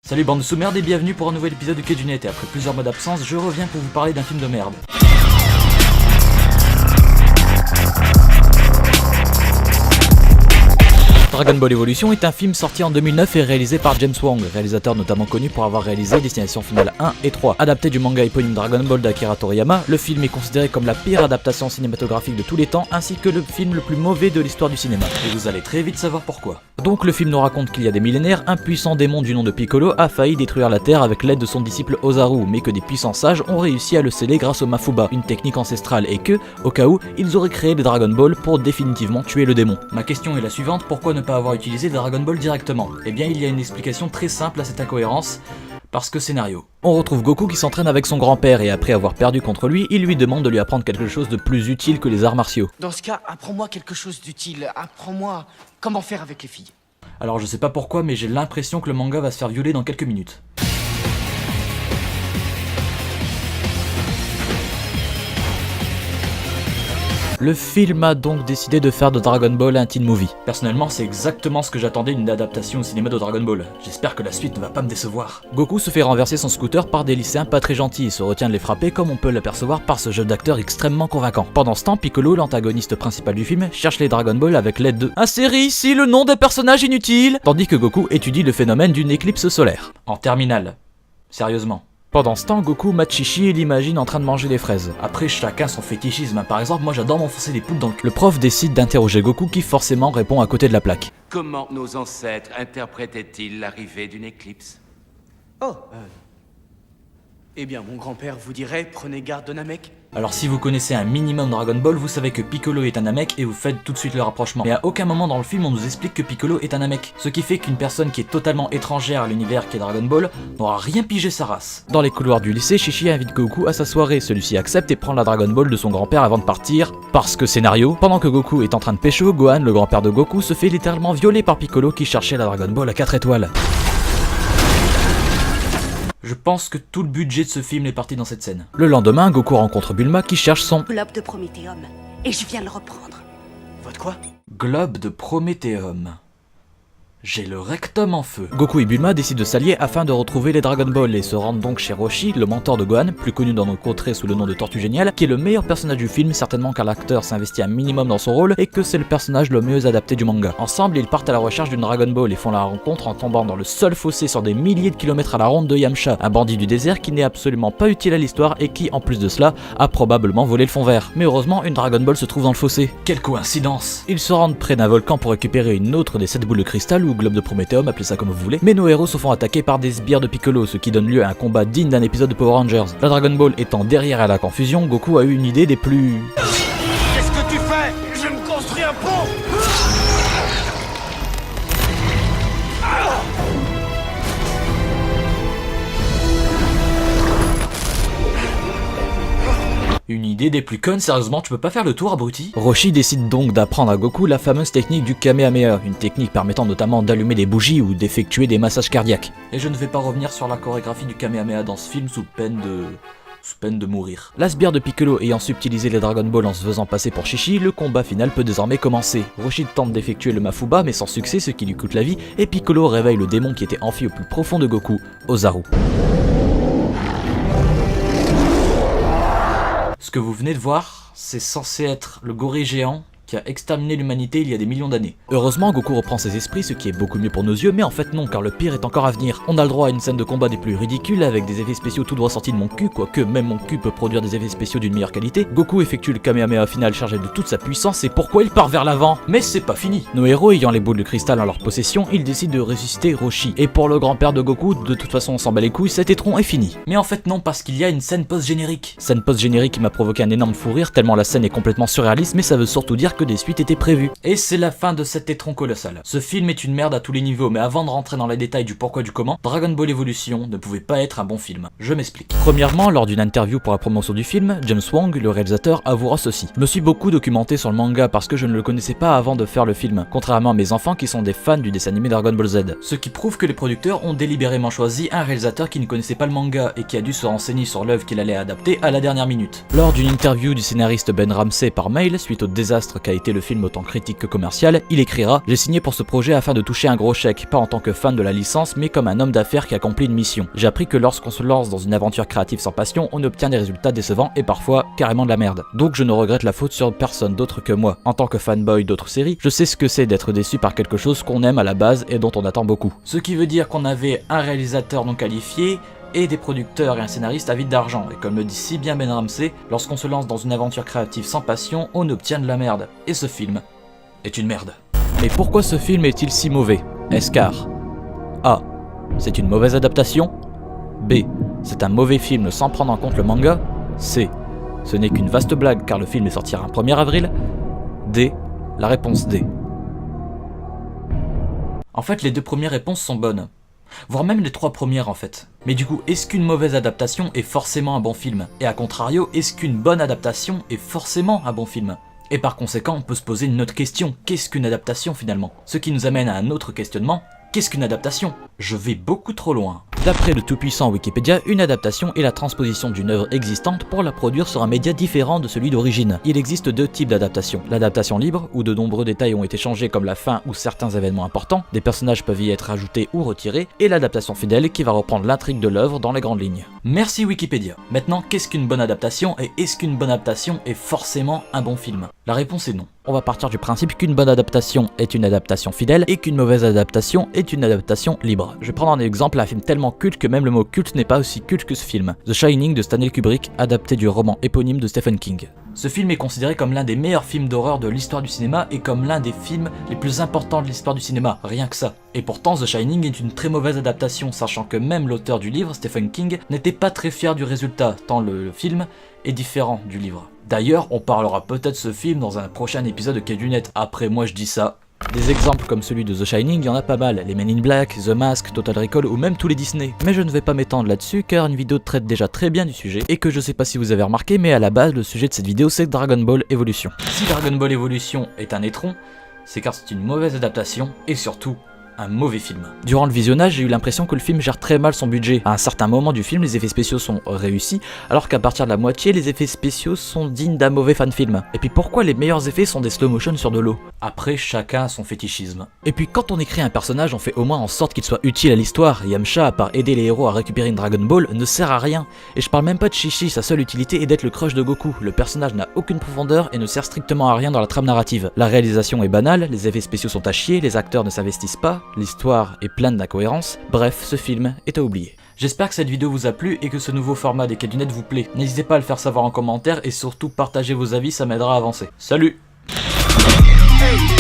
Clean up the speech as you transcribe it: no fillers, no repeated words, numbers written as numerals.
Salut bande de sous-merde et bienvenue pour un nouvel épisode de Quai du Net. Et après plusieurs mois d'absence, je reviens pour vous parler d'un film de merde. Dragon Ball Evolution est un film sorti en 2009 et réalisé par James Wong, réalisateur notamment connu pour avoir réalisé Destination Finale 1 et 3. Adapté du manga éponyme Dragon Ball d'Akira Toriyama, le film est considéré comme la pire adaptation cinématographique de tous les temps, ainsi que le film le plus mauvais de l'histoire du cinéma. Et vous allez très vite savoir pourquoi. Donc le film nous raconte qu'il y a des millénaires, un puissant démon du nom de Piccolo a failli détruire la Terre avec l'aide de son disciple Ozaru, mais que des puissants sages ont réussi à le sceller grâce au Mafuba, une technique ancestrale, et que, au cas où, ils auraient créé les Dragon Ball pour définitivement tuer le démon. Ma question est la suivante, pourquoi ne pas avoir utilisé les Dragon Ball directement? Eh bien il y a une explication très simple à cette incohérence, parce que scénario. On retrouve Goku qui s'entraîne avec son grand-père et après avoir perdu contre lui, il lui demande de lui apprendre quelque chose de plus utile que les arts martiaux. Dans ce cas, apprends-moi quelque chose d'utile, apprends-moi comment faire avec les filles. Alors je sais pas pourquoi, mais j'ai l'impression que le manga va se faire violer dans quelques minutes. Le film a donc décidé de faire de Dragon Ball un teen movie. Personnellement, c'est exactement ce que j'attendais d'une adaptation au cinéma de Dragon Ball. J'espère que la suite ne va pas me décevoir. Goku se fait renverser son scooter par des lycéens pas très gentils et se retient de les frapper comme on peut l'apercevoir par ce jeu d'acteur extrêmement convaincant. Pendant ce temps, Piccolo, l'antagoniste principal du film, cherche les Dragon Ball avec l'aide de insérer ici le nom des personnages inutiles, tandis que Goku étudie le phénomène d'une éclipse solaire. En terminale. Sérieusement. Pendant ce temps, Goku mate Chi-Chi et l'imagine en train de manger des fraises. Après, chacun son fétichisme. Par exemple, moi j'adore m'enfoncer des poules dans le cul. Le prof décide d'interroger Goku qui forcément répond à côté de la plaque. Comment nos ancêtres interprétaient-ils l'arrivée d'une éclipse? Eh bien, mon grand-père vous dirait, prenez garde de Namek. Alors si vous connaissez un minimum Dragon Ball, vous savez que Piccolo est un Namek et vous faites tout de suite le rapprochement. Mais à aucun moment dans le film on nous explique que Piccolo est un Namek. Ce qui fait qu'une personne qui est totalement étrangère à l'univers qu'est Dragon Ball n'aura rien pigé sa race. Dans les couloirs du lycée, Chi-Chi invite Goku à sa soirée, celui-ci accepte et prend la Dragon Ball de son grand-père avant de partir. Parce que scénario, pendant que Goku est en train de pécho, Gohan, le grand-père de Goku, se fait littéralement violer par Piccolo qui cherchait la Dragon Ball à 4 étoiles. Je pense que tout le budget de ce film est parti dans cette scène. Le lendemain, Goku rencontre Bulma qui cherche son globe de Prométhéum, et je viens le reprendre. Votre quoi? globe de Prométhéum. J'ai le rectum en feu. Goku et Bulma décident de s'allier afin de retrouver les Dragon Ball et se rendent donc chez Roshi, le mentor de Gohan, plus connu dans nos contrées sous le nom de Tortue Géniale, qui est le meilleur personnage du film, certainement car l'acteur s'investit un minimum dans son rôle et que c'est le personnage le mieux adapté du manga. Ensemble, ils partent à la recherche d'une Dragon Ball et font la rencontre en tombant dans le seul fossé sur des milliers de kilomètres à la ronde de Yamcha, un bandit du désert qui n'est absolument pas utile à l'histoire et qui, en plus de cela, a probablement volé le fond vert. Mais heureusement, une Dragon Ball se trouve dans le fossé. Quelle coïncidence! Ils se rendent près d'un volcan pour récupérer une autre des 7 boules de cristal ou globe de Prométhéum, appelez ça comme vous voulez, mais nos héros se font attaquer par des sbires de Piccolo, ce qui donne lieu à un combat digne d'un épisode de Power Rangers. La Dragon Ball étant derrière à la confusion, Goku a eu une idée des plus... Qu'est-ce que tu fais? Je me construis un pont. Une idée des plus connes, sérieusement, tu peux pas faire le tour, abruti? Roshi décide donc d'apprendre à Goku la fameuse technique du Kamehameha, une technique permettant notamment d'allumer des bougies ou d'effectuer des massages cardiaques. Et je ne vais pas revenir sur la chorégraphie du Kamehameha dans ce film sous peine de mourir. La sbire de Piccolo ayant subtilisé les Dragon Ball en se faisant passer pour Chi-Chi, le combat final peut désormais commencer. Roshi tente d'effectuer le Mafuba mais sans succès, ce qui lui coûte la vie, et Piccolo réveille le démon qui était enfoui au plus profond de Goku, Ozaru. Ce que vous venez de voir, c'est censé être le gorille géant qui a exterminé l'humanité il y a des millions d'années. Heureusement, Goku reprend ses esprits, ce qui est beaucoup mieux pour nos yeux, mais en fait non, car le pire est encore à venir. On a le droit à une scène de combat des plus ridicules, avec des effets spéciaux tout droit sortis de mon cul, quoique même mon cul peut produire des effets spéciaux d'une meilleure qualité. Goku effectue le Kamehameha final chargé de toute sa puissance, et pourquoi il part vers l'avant? Mais c'est pas fini. Nos héros ayant les boules de cristal en leur possession, ils décident de ressusciter Roshi. Et pour le grand-père de Goku, de toute façon on s'en bat les couilles, cet étron est fini. Mais en fait non, parce qu'il y a une scène post-générique. Scène post-générique qui m'a provoqué un énorme fou rire, tellement la scène est complètement surréaliste, mais ça veut surtout dire que des suites étaient prévues. Et c'est la fin de cet étron colossal. Ce film est une merde à tous les niveaux, mais avant de rentrer dans les détails du pourquoi du comment, Dragon Ball Evolution ne pouvait pas être un bon film. Je m'explique. Premièrement, lors d'une interview pour la promotion du film, James Wong, le réalisateur, avouera ceci. Je me suis beaucoup documenté sur le manga parce que je ne le connaissais pas avant de faire le film, contrairement à mes enfants qui sont des fans du dessin animé Dragon Ball Z. Ce qui prouve que les producteurs ont délibérément choisi un réalisateur qui ne connaissait pas le manga et qui a dû se renseigner sur l'œuvre qu'il allait adapter à la dernière minute. Lors d'une interview du scénariste Ben Ramsey par mail, suite au désastre qu'a été le film autant critique que commercial, il écrira « J'ai signé pour ce projet afin de toucher un gros chèque, pas en tant que fan de la licence, mais comme un homme d'affaires qui accomplit une mission. J'ai appris que lorsqu'on se lance dans une aventure créative sans passion, on obtient des résultats décevants et parfois carrément de la merde. Donc je ne regrette la faute sur personne d'autre que moi. En tant que fanboy d'autres séries, je sais ce que c'est d'être déçu par quelque chose qu'on aime à la base et dont on attend beaucoup. » Ce qui veut dire qu'on avait un réalisateur non qualifié, et des producteurs et un scénariste avides d'argent, et comme le dit si bien Ben Ramsey, lorsqu'on se lance dans une aventure créative sans passion, on obtient de la merde. Et ce film est une merde. Mais pourquoi ce film est-il si mauvais? Est-ce car A. C'est une mauvaise adaptation. B. C'est un mauvais film sans prendre en compte le manga. C. Ce n'est qu'une vaste blague car le film est sorti un 1er avril. D. La réponse D. En fait, les deux premières réponses sont bonnes. Voire même les trois premières en fait. Mais du coup, est-ce qu'une mauvaise adaptation est forcément un bon film? Et à contrario, est-ce qu'une bonne adaptation est forcément un bon film? Et par conséquent, on peut se poser une autre question. Qu'est-ce qu'une adaptation finalement? Ce qui nous amène à un autre questionnement. Qu'est-ce qu'une adaptation? Je vais beaucoup trop loin. D'après le tout-puissant Wikipédia, une adaptation est la transposition d'une œuvre existante pour la produire sur un média différent de celui d'origine. Il existe deux types d'adaptation. L'adaptation libre, où de nombreux détails ont été changés comme la fin ou certains événements importants, des personnages peuvent y être ajoutés ou retirés, et l'adaptation fidèle qui va reprendre l'intrigue de l'œuvre dans les grandes lignes. Merci Wikipédia. Maintenant, qu'est-ce qu'une bonne adaptation et est-ce qu'une bonne adaptation est forcément un bon film? La réponse est non. On va partir du principe qu'une bonne adaptation est une adaptation fidèle et qu'une mauvaise adaptation est une adaptation libre. Je vais prendre un exemple, un film tellement culte que même le mot culte n'est pas aussi culte que ce film. The Shining de Stanley Kubrick, adapté du roman éponyme de Stephen King. Ce film est considéré comme l'un des meilleurs films d'horreur de l'histoire du cinéma et comme l'un des films les plus importants de l'histoire du cinéma, rien que ça. Et pourtant, The Shining est une très mauvaise adaptation, sachant que même l'auteur du livre, Stephen King, n'était pas très fier du résultat, tant le film est différent du livre. D'ailleurs, on parlera peut-être de ce film dans un prochain épisode de Quai du Net. Après, moi je dis ça. Des exemples comme celui de The Shining, il y en a pas mal, les Men in Black, The Mask, Total Recall ou même tous les Disney. Mais je ne vais pas m'étendre là-dessus car une vidéo traite déjà très bien du sujet et que je sais pas si vous avez remarqué, mais à la base le sujet de cette vidéo c'est Dragon Ball Evolution. Si Dragon Ball Evolution est un étron, c'est car c'est une mauvaise adaptation et surtout un mauvais film. Durant le visionnage, j'ai eu l'impression que le film gère très mal son budget. À un certain moment du film, les effets spéciaux sont réussis, alors qu'à partir de la moitié, les effets spéciaux sont dignes d'un mauvais fan-film. Et puis pourquoi les meilleurs effets sont des slow-motion sur de l'eau? Après, chacun a son fétichisme. Et puis quand on écrit un personnage, on fait au moins en sorte qu'il soit utile à l'histoire. Yamcha, à part aider les héros à récupérer une Dragon Ball, ne sert à rien. Et je parle même pas de Chi-Chi, sa seule utilité est d'être le crush de Goku. Le personnage n'a aucune profondeur et ne sert strictement à rien dans la trame narrative. La réalisation est banale, les effets spéciaux sont à chier, les acteurs ne s'investissent pas, l'histoire est pleine d'incohérences, bref, ce film est à oublier. J'espère que cette vidéo vous a plu et que ce nouveau format des Quais du Net vous plaît. N'hésitez pas à le faire savoir en commentaire et surtout partagez vos avis, ça m'aidera à avancer. Salut! Hey.